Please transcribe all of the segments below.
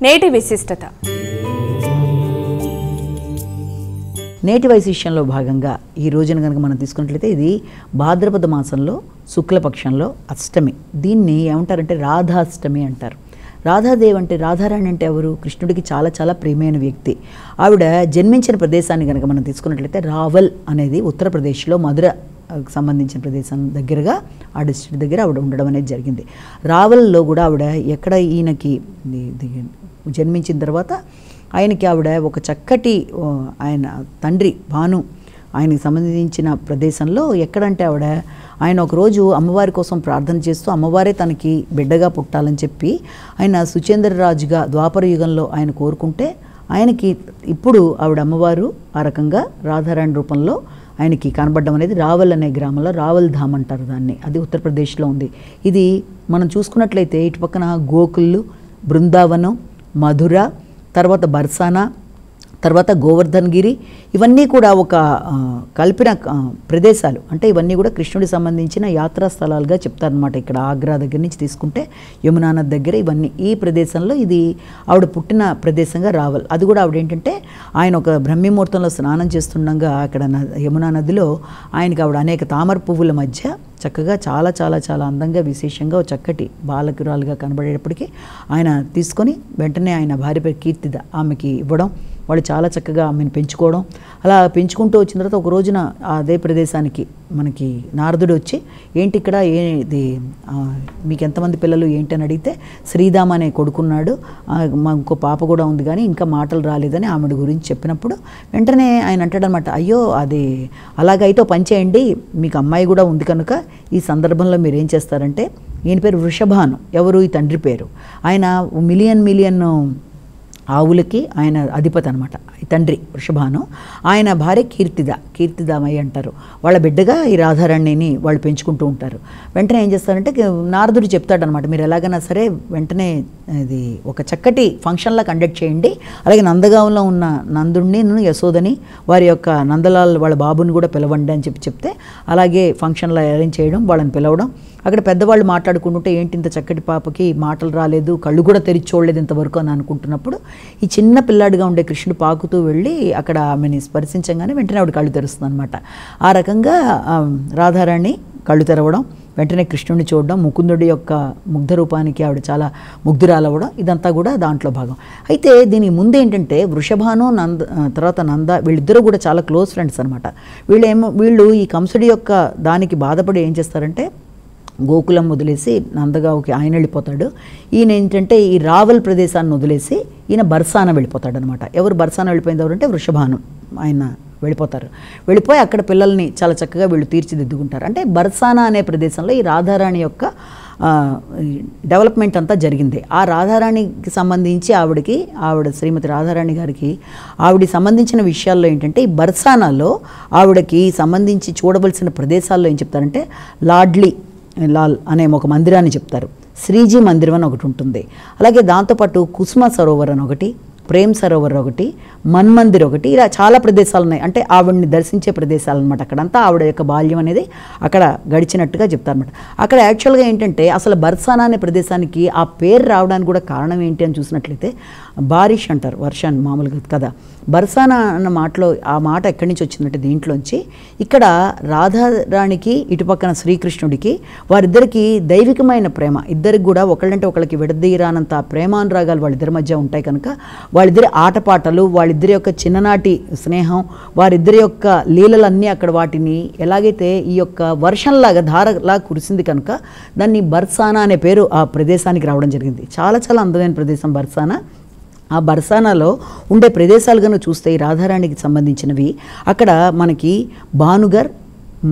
నేటి విశిష్టత. నేటి వైశిష్యంలో భాగంగా ఈ రోజున కనుక మనం తీసుకున్నట్లయితే ఇది భాద్రపద మాసంలో శుక్లపక్షంలో అష్టమి. దీన్ని ఏమంటారంటే రాధాష్టమి అంటారు. రాధాదేవి అంటే రాధారాణి అంటే ఎవరు? కృష్ణుడికి చాలా చాలా ప్రియమైన వ్యక్తి. ఆవిడ జన్మించిన ప్రదేశాన్ని కనుక మనం తీసుకున్నట్లయితే రావల్ అనేది ఉత్తరప్రదేశ్లో మధుర సంబంధించిన ప్రదేశం దగ్గరగా ఆ డిస్ట్రిక్ట్ దగ్గర ఆవిడ ఉండడం అనేది జరిగింది. రావల్లో కూడా ఆవిడ ఎక్కడ ఈయనకి జన్మించిన తర్వాత ఆయనకి ఆవిడ ఒక చక్కటి ఆయన తండ్రి భాను ఆయనకి సంబంధించిన ప్రదేశంలో ఎక్కడంటే ఆవిడ ఆయన ఒకరోజు అమ్మవారి కోసం ప్రార్థన చేస్తూ అమ్మవారే తనకి బిడ్డగా పుట్టాలని చెప్పి ఆయన సుచేంద్రరాజుగా ద్వాపర యుగంలో ఆయన కోరుకుంటే ఆయనకి ఇప్పుడు ఆవిడ అమ్మవారు ఆ రకంగా రాధారాణి రూపంలో ఆయనకి కనబడడం అనేది రావల్ అనే గ్రామంలో రావల్ ధామ్ అంటారు దాన్ని. అది ఉత్తరప్రదేశ్లో ఉంది. ఇది మనం చూసుకున్నట్లయితే ఇటు పక్కన గోకుల్, బృందావనం, మధుర, తర్వాత బర్సానా, తర్వాత గోవర్ధన్ గిరి, ఇవన్నీ కూడా ఒక కల్పిన ప్రదేశాలు. అంటే ఇవన్నీ కూడా కృష్ణుడికి సంబంధించిన యాత్రా స్థలాలుగా చెప్తారనమాట. ఇక్కడ ఆగ్రా దగ్గర నుంచి తీసుకుంటే యమునా నది దగ్గర ఇవన్నీ ఈ ప్రదేశంలో ఇది ఆవిడ పుట్టిన ప్రదేశంగా రావాలి. అది కూడా ఆవిడ ఏంటంటే ఆయన ఒక బ్రహ్మముహూర్తంలో స్నానం చేస్తుండగా అక్కడ యమునా నదిలో ఆయనకి ఆవిడ అనేక తామర పువ్వుల మధ్య చక్కగా చాలా చాలా చాలా అందంగా విశేషంగా చక్కటి బాలకురాలుగా కనబడేటప్పటికీ ఆయన తీసుకొని వెంటనే ఆయన భార్య పేరు కీర్తిద ఆమెకి ఇవ్వడం, వాళ్ళు చాలా చక్కగా ఆమెను పెంచుకోవడం. అలా పెంచుకుంటూ వచ్చిన తర్వాత ఒక రోజున అదే ప్రదేశానికి మనకి నారదుడు వచ్చి ఏంటి ఇక్కడ ఏది మీకు ఎంతమంది పిల్లలు ఏంటి అని అడిగితే శ్రీధామ అనే కొడుకున్నాడు, ఇంకో పాప కూడా ఉంది కానీ ఇంకా మాటలు రాలేదని ఆమెడు గురించి చెప్పినప్పుడు వెంటనే ఆయన అంటాడనమాట, అయ్యో అది అలాగైతే పని చేయండి, మీకు అమ్మాయి కూడా ఉంది కనుక ఈ సందర్భంలో మీరు ఏం చేస్తారంటే ఈయన పేరు వృషభాను, ఎవరు ఈ తండ్రి పేరు, ఆయన మిలియన్ ఆవులకి ఆయన అధిపతి అనమాట. ఈ తండ్రి వృషభాను, ఆయన భార్య కీర్తిదామయ్య అంటారు. వాళ్ళ బిడ్డగా ఈ రాధారాణిని వాళ్ళు పెంచుకుంటూ ఉంటారు. వెంటనే ఏం చేస్తారంటే నారదుడు చెప్తాడనమాట, మీరు ఎలాగైనా సరే వెంటనే ఇది ఒక చక్కటి ఫంక్షన్లా కండక్ట్ చేయండి, అలాగే నందగాంలో ఉన్న నందుడిని యశోదని వారి యొక్క నందలాల్ వాళ్ళ బాబుని కూడా పిలవండి అని చెప్తే అలాగే ఫంక్షన్లో అరేంజ్ చేయడం, వాళ్ళని పిలవడం. అక్కడ పెద్దవాళ్ళు మాట్లాడుకుంటుంటే ఏంటి ఇంత చక్కటి పాపకి మాటలు రాలేదు, కళ్ళు కూడా తెరిచి చూడలేదు ఇంతవరకు అని అనుకుంటున్నప్పుడు ఈ చిన్న పిల్లాడిగా ఉండే కృష్ణుడు పాకుతూ వెళ్ళి అక్కడ ఆమెని స్పర్శించగానే వెంటనే ఆవిడ కళ్ళు తెరుస్తుంది అనమాట. ఆ రకంగా రాధారాణి కళ్ళు తెరవడం, వెంటనే కృష్ణుడిని చూడడం, ముకుందుడి యొక్క ముగ్ధ రూపానికి ఆవిడ చాలా ముగ్ధురాలవ్వడం, ఇదంతా కూడా దాంట్లో భాగం. అయితే దీనికి ముందు ఏంటంటే వృషభాను తర్వాత నంద వీళ్ళిద్దరూ కూడా చాలా క్లోజ్ ఫ్రెండ్స్ అనమాట. వీళ్ళు ఈ కంసుడి యొక్క దానికి బాధపడి ఏం చేస్తారంటే గోకులం వదిలేసి నందగావుకి ఆయన వెళ్ళిపోతాడు. ఈయన ఏంటంటే ఈ రావల్ ప్రదేశాన్ని వదిలేసి ఈయన బర్సానా వెళ్ళిపోతాడు అనమాట. ఎవరు బర్సానా వెళ్ళిపోయింది ఎవరంటే వృషభాను ఆయన వెళ్ళిపోయి అక్కడ పిల్లల్ని చాలా చక్కగా వీళ్ళు తీర్చిదిద్దుకుంటారు. అంటే బర్సానా అనే ప్రదేశంలో ఈ రాధారాణి యొక్క డెవలప్మెంట్ అంతా జరిగింది. ఆ రాధారాణికి సంబంధించి ఆవిడ శ్రీమతి రాధారాణి గారికి ఆవిడ సంబంధించిన విషయాల్లో ఏంటంటే ఈ బర్సానాలో ఆవిడకి సంబంధించి చూడవలసిన ప్రదేశాల్లో ఏం చెప్తారంటే లాల్ అనే ఒక మందిరాన్ని చెప్తారు, శ్రీజీ మందిరం అని ఒకటి ఉంటుంది, అలాగే దాంతోపాటు కుసుమ సరోవర్ అని ఒకటి, ప్రేమ్ సరోవర్ ఒకటి, మన్మందిర్ ఒకటి, ఇలా చాలా ప్రదేశాలు ఉన్నాయి. అంటే ఆవిడని దర్శించే ప్రదేశాలు అనమాట. అక్కడంతా ఆవిడ యొక్క బాల్యం అనేది అక్కడ గడిచినట్టుగా చెప్తారనమాట. అక్కడ యాక్చువల్గా ఏంటంటే అసలు బర్సానా అనే ప్రదేశానికి ఆ పేరు రావడానికి కూడా కారణం ఏంటి అని చూసినట్లయితే బారిష్ అంటారు, వర్షాన్ని మామూలుగా కదా. బర్సానా అన్న మాటలో ఆ మాట ఎక్కడి నుంచి వచ్చిందంటే దీంట్లోంచి ఇక్కడ రాధారాణికి ఇటుపక్కన శ్రీకృష్ణుడికి వారిద్దరికి దైవికమైన ప్రేమ, ఇద్దరికి కూడా ఒకళ్ళంటే ఒకళ్ళకి విడదీయరానంత ప్రేమానురాగాలు వాళ్ళిద్దరి మధ్య ఉంటాయి కనుక వాళ్ళిద్దరి ఆటపాటలు, వాళ్ళిద్దరి యొక్క చిన్ననాటి స్నేహం, వారిద్దరి యొక్క లీలలన్నీ అక్కడ వాటిని ఎలాగైతే ఈ యొక్క వర్షంలాగా ధారలా కురిసింది కనుక దాన్ని బర్సానా అనే పేరు ఆ ప్రదేశానికి రావడం జరిగింది. చాలా చాలా అందమైన ప్రదేశం బర్సానా. ఆ బర్సానాలో ఉండే ప్రదేశాలు కనుక చూస్తే ఈ రాధారాణికి సంబంధించినవి అక్కడ మనకి భానుగర్,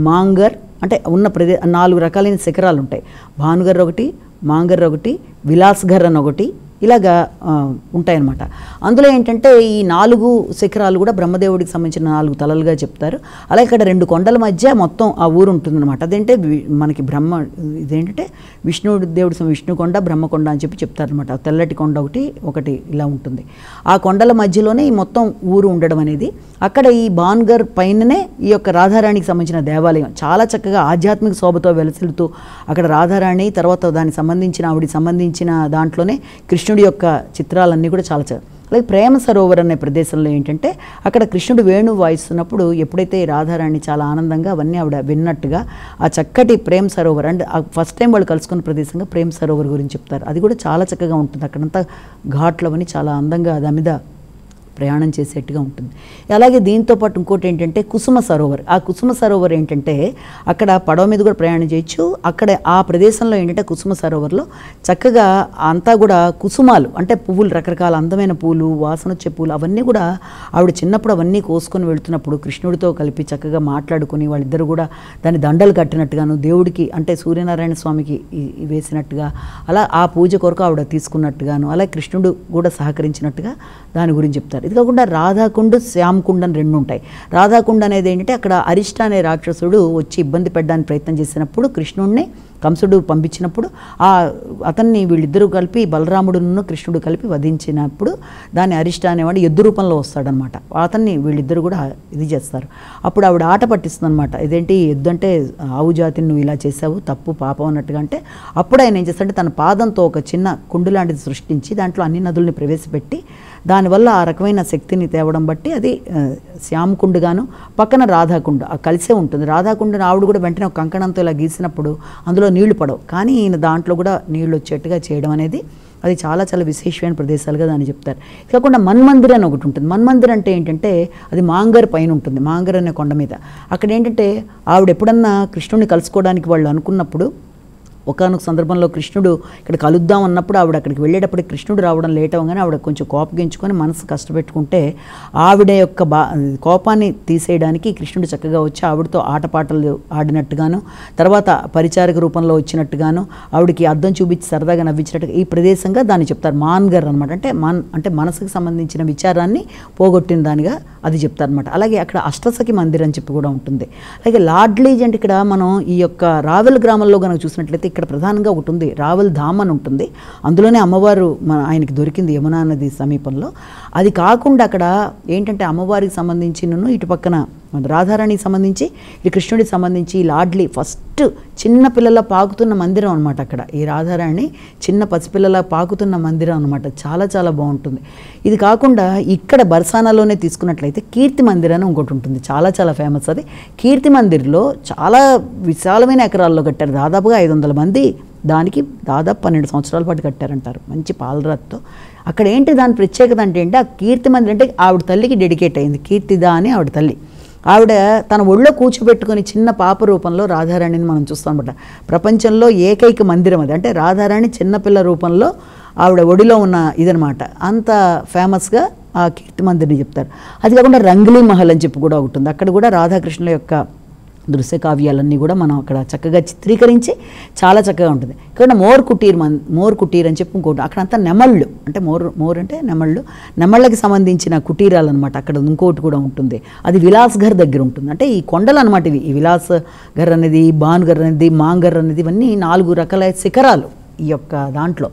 మాంగర్ అంటే ఉన్న 4 రకాలైన శిఖరాలు ఉంటాయి. భానుగర్ ఒకటి, మాంగర్ ఒకటి, విలాస్ఘర్ అని ఒకటి, ఇలాగా ఉంటాయన్నమాట. అందులో ఏంటంటే ఈ 4 శిఖరాలు కూడా బ్రహ్మదేవుడికి సంబంధించిన 4 తలలుగా చెప్తారు. అలాగే ఇక్కడ 2 కొండల మధ్య మొత్తం ఆ ఊరు ఉంటుందన్నమాట. అదేంటే మనకి ఇదేంటంటే విష్ణుకొండ, బ్రహ్మకొండ అని చెప్పి చెప్తారనమాట. తెల్లటి కొండ ఒకటి ఇలా ఉంటుంది. ఆ కొండల మధ్యలోనే ఈ మొత్తం ఊరు ఉండడం అనేది. అక్కడ ఈ భాన్గర్ పైననే ఈ యొక్క రాధారాణికి సంబంధించిన దేవాలయం చాలా చక్కగా ఆధ్యాత్మిక శోభతో వెలసిల్లుతూ అక్కడ రాధారాణి తర్వాత దానికి సంబంధించిన ఆవిడికి సంబంధించిన దాంట్లోనే కృష్ణుడి కృష్ణుడి యొక్క చిత్రాలన్నీ కూడా చాలా అలాగే ప్రేమ సరోవర్ అనే ప్రదేశంలో ఏంటంటే అక్కడ కృష్ణుడు వేణువు వాయిస్తున్నప్పుడు ఎప్పుడైతే రాధారాణి చాలా ఆనందంగా అవన్నీ ఆవిడ విన్నట్టుగా ఆ చక్కటి ప్రేమ సరోవర్ అండ్ ఫస్ట్ టైం వాళ్ళు కలుసుకున్న ప్రదేశంగా ప్రేమ సరోవర్ గురించి చెప్తారు. అది కూడా చాలా చక్కగా ఉంటుంది. అక్కడంతా ఘాట్లు అవన్నీ చాలా అందంగా దాని మీద ప్రయాణం చేసేట్టుగా ఉంటుంది. అలాగే దీంతో పాటు ఇంకోటి ఏంటంటే కుసుమ సరోవర్. ఆ కుసుమ సరోవర్ ఏంటంటే అక్కడ పడవ మీద కూడా ప్రయాణం చేయొచ్చు. అక్కడ ఆ ప్రదేశంలో ఏంటంటే కుసుమ సరోవర్లో చక్కగా అంతా కూడా కుసుమాలు అంటే పువ్వులు, రకరకాల అందమైన పూలు, వాసన వచ్చే పూలు అవన్నీ కూడా ఆవిడ చిన్నప్పుడు అవన్నీ కోసుకొని వెళ్తున్నప్పుడు కృష్ణుడితో కలిపి చక్కగా మాట్లాడుకుని వాళ్ళిద్దరు కూడా దాన్ని దండలు కట్టినట్టుగాను దేవుడికి అంటే సూర్యనారాయణ స్వామికి వేసినట్టుగా అలా ఆ పూజ కొరకు ఆవిడ తీసుకున్నట్టుగాను అలాగే కృష్ణుడు కూడా సహకరించినట్టుగా దాని గురించి చెప్తారు. ఇది కాకుండా రాధాకుండ్, శ్యామకుండ్ అని రెండు ఉంటాయి. రాధాకుండ్ అనేది ఏంటంటే అక్కడ అరిష్ట అనే రాక్షసుడు వచ్చి ఇబ్బంది పెట్టడానికి ప్రయత్నం చేసినప్పుడు కృష్ణుడిని కంసుడు పంపించినప్పుడు అతన్ని వీళ్ళిద్దరూ కలిపి బలరాముడును కృష్ణుడు కలిపి వధించినప్పుడు దాన్ని అరిష్ట అనేవాడు ఎద్దు రూపంలో వస్తాడనమాట. అతన్ని వీళ్ళిద్దరు కూడా ఇది చేస్తారు. అప్పుడు ఆవిడ ఆట పట్టిస్తుంది అనమాట. ఇదేంటి ఎద్దు అంటే ఆవు జాతిని నువ్వు ఇలా చేసావు తప్పు పాపం అన్నట్టుగా. అంటే అప్పుడు ఆయన ఏం చేస్తాడంటే తన పాదంతో ఒక చిన్న కుండు లాంటిది సృష్టించి దాంట్లో అన్ని నదుల్ని ప్రవేశపెట్టి దానివల్ల ఆ రకమైన శక్తిని తేవడం బట్టి అది శ్యామకుండ్ గాను పక్కన రాధాకుండ్ కలిసే ఉంటుంది. రాధాకుండ్ ఆవిడ కూడా వెంటనే ఒక కంకణంతో ఇలా గీసినప్పుడు అందులో నీళ్లు పడవు, కానీ ఈయన దాంట్లో కూడా నీళ్లు వచ్చేట్టుగా చేయడం అనేది అది చాలా చాలా విశేషమైన ప్రదేశాలుగా దాన్ని చెప్తారు. కాకుండా మన్మందిర్ అని ఒకటి ఉంటుంది. మన్మందిర్ అంటే ఏంటంటే అది మాంగర్ పైన ఉంటుంది, మాంగర్ అనే కొండ మీద. అక్కడ ఏంటంటే ఆవిడ ఎప్పుడన్నా కృష్ణుడిని కలుసుకోవడానికి వాళ్ళు అనుకున్నప్పుడు ఒకానొక సందర్భంలో కృష్ణుడు ఇక్కడ కలుద్దాం అన్నప్పుడు ఆవిడ అక్కడికి వెళ్ళేటప్పుడు కృష్ణుడు రావడం లేట్ అవ్వగానే ఆవిడ కొంచెం కోపగించుకొని మనసు కష్టపెట్టుకుంటే ఆవిడ యొక్క కోపాన్ని తీసేయడానికి కృష్ణుడు చక్కగా వచ్చి ఆవిడతో ఆటపాటలు ఆడినట్టుగాను తర్వాత పరిచారక రూపంలో వచ్చినట్టుగాను ఆవిడకి అద్దం చూపించి సరదాగా నవ్వించినట్టుగా ఈ ప్రదేశంగా దాన్ని చెప్తారు. మాన్గర్ అనమాట. అంటే మనసుకు సంబంధించిన విచారాన్ని పోగొట్టిన దానిగా అది చెప్తారనమాట. అలాగే అక్కడ అష్టసఖి మందిర్ అని చెప్పి కూడా ఉంటుంది. అలాగే లాడ్లీజ్ అంటే ఇక్కడ మనం ఈ యొక్క రావెల్ గ్రామంలో కనుక చూసినట్లయితే ఇక్కడ ప్రధానంగా ఒకటి ఉంది, రావెల్ ధామ్ అని ఉంటుంది. అందులోనే అమ్మవారు ఆయనకి దొరికింది యమునా నది సమీపంలో. అది కాకుండా అక్కడ ఏంటంటే అమ్మవారికి సంబంధించినను ఇటు పక్కన రాధారాణికి సంబంధించి ఇటు కృష్ణుడికి సంబంధించి లాడ్లీ ఫస్ట్ చిన్న పిల్లల పాకుతున్న మందిరం అనమాట. అక్కడ ఈ రాధారాణి చిన్న పసిపిల్లల పాకుతున్న మందిరం అనమాట. చాలా చాలా బాగుంటుంది. ఇది కాకుండా ఇక్కడ బర్సానాలోనే తీసుకున్నట్లయితే కీర్తి మందిర్ అని ఇంకోటి ఉంటుంది, చాలా చాలా ఫేమస్. అది కీర్తి మందిర్లో చాలా విశాలమైన ఎకరాల్లో కట్టారు. దాదాపుగా 500 మంది దానికి దాదాపు 12 సంవత్సరాల పాటు కట్టారంటారు మంచి పాలరాతితో. అక్కడ ఏంటి దాని ప్రత్యేకత అంటే ఆ కీర్తి మందిర్ అంటే ఆవిడ తల్లికి డెడికేట్ అయింది. కీర్తిదా అని ఆవిడ తల్లి. ఆవిడ తన ఒళ్ళో కూర్చోబెట్టుకుని చిన్న పాప రూపంలో రాధారాణిని మనం చూస్తాం అన్నమాట. ప్రపంచంలో ఏకైక మందిరం అది. అంటే రాధారాణి చిన్నపిల్ల రూపంలో ఆవిడ ఒడిలో ఉన్న ఇదనమాట. అంత ఫేమస్గా ఆ కీర్తి మందిర్ని చెప్తారు. అది కాకుండా రంగ్లీ మహల్ అని చెప్పి కూడా ఒకటి ఉంది. అక్కడ కూడా రాధాకృష్ణుల యొక్క దృశ్య కావ్యాలన్నీ కూడా మనం అక్కడ చక్కగా చిత్రీకరించి చాలా చక్కగా ఉంటుంది. ఇక్కడ మోర్ కుటీర్ అని చెప్పి ఇంకోటి అక్కడంతా నెమళ్ళు అంటే మోర్ అంటే నెమళ్ళకి సంబంధించిన కుటీరాలు అనమాట. అక్కడ ఇంకోటి కూడా ఉంటుంది, అది విలాస్ ఘర్ దగ్గర ఉంటుంది. అంటే ఈ కొండలు అనమాట ఇవి. ఈ విలాస్ ఘర్ అనేది, భాన్ఘర్ అనేది, మాంగర్ అనేది ఇవన్నీ 4 రకాల శిఖరాలు ఈ యొక్క దాంట్లో.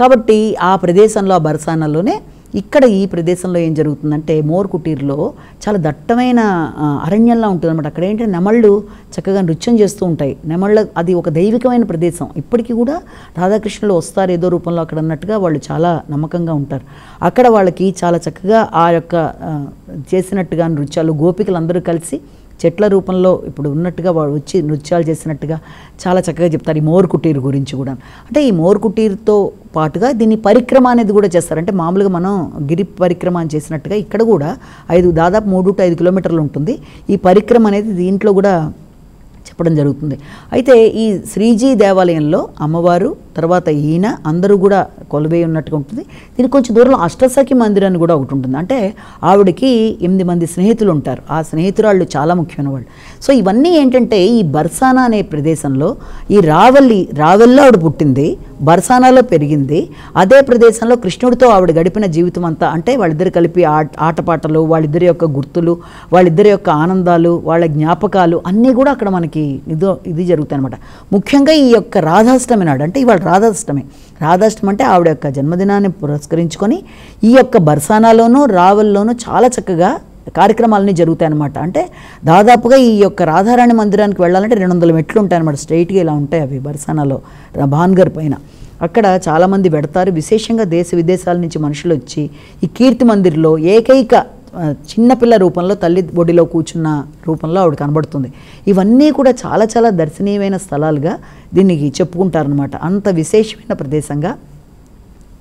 కాబట్టి ఆ ప్రదేశంలో ఆ బర్సానాలోనే ఇక్కడ ఈ ప్రదేశంలో ఏం జరుగుతుందంటే మోర్ కుటీర్లో చాలా దట్టమైన అరణ్యంలా ఉంటుంది అనమాట. అక్కడ ఏంటంటే నెమళ్ళు చక్కగా నృత్యం చేస్తూ ఉంటాయి. అది ఒక దైవికమైన ప్రదేశం. ఇప్పటికీ కూడా రాధాకృష్ణులు వస్తారు ఏదో రూపంలో అక్కడ అన్నట్టుగా వాళ్ళు చాలా నమ్మకంగా ఉంటారు. అక్కడ వాళ్ళకి చాలా చక్కగా ఆ యొక్క చేసినట్టుగా నృత్యాలు గోపికలు అందరూ కలిసి చెట్ల రూపంలో ఇప్పుడు ఉన్నట్టుగా వాళ్ళు వచ్చి నృత్యాలు చేసినట్టుగా చాలా చక్కగా చెప్తారు ఈ మోర్ కుటీర్ గురించి కూడా. అంటే ఈ మోర్ కుటీర్తో పాటుగా దీన్ని పరిక్రమ అనేది కూడా చేస్తారు. అంటే మామూలుగా మనం గిరి పరిక్రమ అని చేసినట్టుగా ఇక్కడ కూడా దాదాపు 3 to 5 కిలోమీటర్లు ఉంటుంది. ఈ పరిక్రమ అనేది దీంట్లో కూడా చెప్పడం జరుగుతుంది. అయితే ఈ శ్రీజీ దేవాలయంలో అమ్మవారు తర్వాత ఈయన అందరూ కూడా కొలువై ఉన్నట్టుగా ఉంటుంది. దీనికి కొంచెం దూరంలో అష్టసఖి మందిర్ అని కూడా ఒకటి ఉంటుంది. అంటే ఆవిడకి 8 మంది స్నేహితులు ఉంటారు. ఆ స్నేహితురాళ్ళు చాలా ముఖ్యమైన వాళ్ళు. సో ఇవన్నీ ఏంటంటే ఈ బర్సానా అనే ప్రదేశంలో ఈ రావెల్లో ఆవిడ పుట్టింది, బర్సానాలో పెరిగింది. అదే ప్రదేశంలో కృష్ణుడితో ఆవిడ గడిపిన జీవితం అంతా అంటే వాళ్ళిద్దరు కలిపి ఆటపాటలు, వాళ్ళిద్దరి యొక్క గుర్తులు, వాళ్ళిద్దరి యొక్క ఆనందాలు, వాళ్ళ జ్ఞాపకాలు అన్నీ కూడా అక్కడ మనకి ఇది జరుగుతాయి అనమాట. ముఖ్యంగా ఈ యొక్క రాధాష్టమి నాడు అంటే ఇవాళ రాధాష్టమి అంటే ఆవిడ యొక్క జన్మదినాన్ని పురస్కరించుకొని ఈ యొక్క బర్సానాలోనూ రావెల్లోనూ చాలా చక్కగా కార్యక్రమాలన్నీ జరుగుతాయన్నమాట. అంటే దాదాపుగా ఈ యొక్క రాధారాణి మందిరానికి వెళ్ళాలంటే 200 మెట్లు ఉంటాయన్నమాట. స్ట్రైట్గా ఇలా ఉంటాయి అవి బర్సానాలో భాన్ఘర్ పైన. అక్కడ చాలామంది పెడతారు. విశేషంగా దేశ విదేశాల నుంచి మనుషులు వచ్చి ఈ కీర్తి మందిర్లో ఏకైక చిన్నపిల్ల రూపంలో తల్లి ఒడిలో కూర్చున్న రూపంలో ఆవిడ కనబడుతుంది. ఇవన్నీ కూడా చాలా చాలా దర్శనీయమైన స్థలాలుగా దీనికి చెప్పుకుంటారనమాట. అంత విశేషమైన ప్రదేశంగా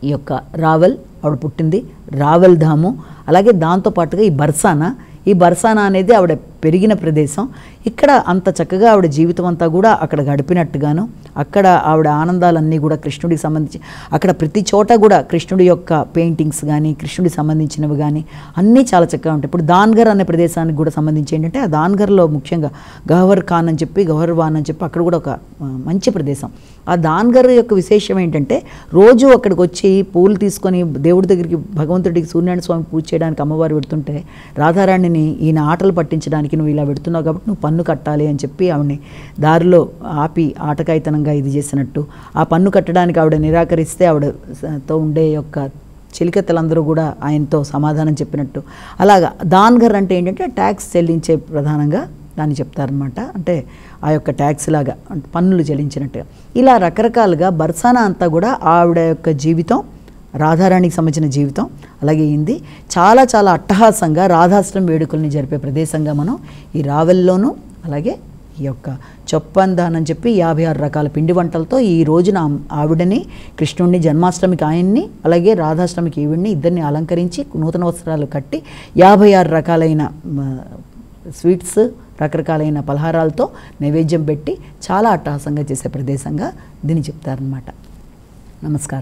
ఈ యొక్క రావెల్ ఆవిడ పుట్టింది, రావెల్ ధాము. అలాగే దాంతోపాటుగా ఈ బర్సానా అనేది ఆవిడ పెరిగిన ప్రదేశం. ఇక్కడ అంత చక్కగా ఆవిడ జీవితం అంతా కూడా అక్కడ గడిపినట్టుగాను, అక్కడ ఆవిడ ఆనందాలన్నీ కూడా కృష్ణుడికి సంబంధించి అక్కడ ప్రతి చోట కూడా కృష్ణుడి యొక్క పెయింటింగ్స్ కానీ కృష్ణుడికి సంబంధించినవి కానీ అన్నీ చాలా చక్కగా ఉంటాయి. ఇప్పుడు దాన్గర్ అనే ప్రదేశానికి కూడా సంబంధించి ఏంటంటే ఆ దాన్గర్లో ముఖ్యంగా గహ్వర్ ఖాన్ అని చెప్పి గహ్వర్వాన్ అని చెప్పి అక్కడ కూడా ఒక మంచి ప్రదేశం. ఆ దాన్గర్ యొక్క విశేషం ఏంటంటే రోజు అక్కడికి వచ్చి పూలు తీసుకొని దేవుడి దగ్గరికి భగవంతుడికి సూర్యనారాయణ స్వామి పూజ చేయడానికి అమ్మవారు పెడుతుంటే రాధారాణిని ఈయన ఆటలు పట్టించడానికి నువ్వు ఇలా పెడుతున్నావు కాబట్టి నువ్వు పన్ను కట్టాలి అని చెప్పి ఆవిడని దారిలో ఆపి ఆటకాయితనంగా ఇది చేసినట్టు, ఆ పన్ను కట్టడానికి ఆవిడ నిరాకరిస్తే ఆవిడతో ఉండే యొక్క చెలికత్తెలందరూ కూడా ఆయనతో సమాధానం చెప్పినట్టు. అలాగా దాన్గర్ అంటే ఏంటంటే ట్యాక్స్ చెల్లించే ప్రధానంగా దాన్ని చెప్తారనమాట. అంటే ఆ యొక్క ట్యాక్స్ లాగా అంటే పన్నులు చెల్లించినట్టుగా. ఇలా రకరకాలుగా బర్సానా అంతా కూడా ఆవిడ యొక్క జీవితం, రాధారాణికి సంబంధించిన జీవితం అలాగే అయింది. చాలా చాలా అట్టహాసంగా రాధాష్టమి వేడుకల్ని జరిపే ప్రదేశంగా మనం ఈ రావెల్లోనూ అలాగే ఈ యొక్క చొప్పందాన్ అని చెప్పి 56 రకాల పిండి వంటలతో ఈ రోజున ఆవిడని కృష్ణుడిని జన్మాష్టమికి ఆయన్ని అలాగే రాధాష్టమికి ఈవిడిని ఇద్దరిని అలంకరించి నూతన వస్త్రాలు కట్టి 56 రకాలైన స్వీట్స్ రకరకాలైన పలహారాలతో నైవేద్యం పెట్టి చాలా అట్టహాసంగా చేసే ప్రదేశంగా దీన్ని చెప్తారనమాట. నమస్కారం.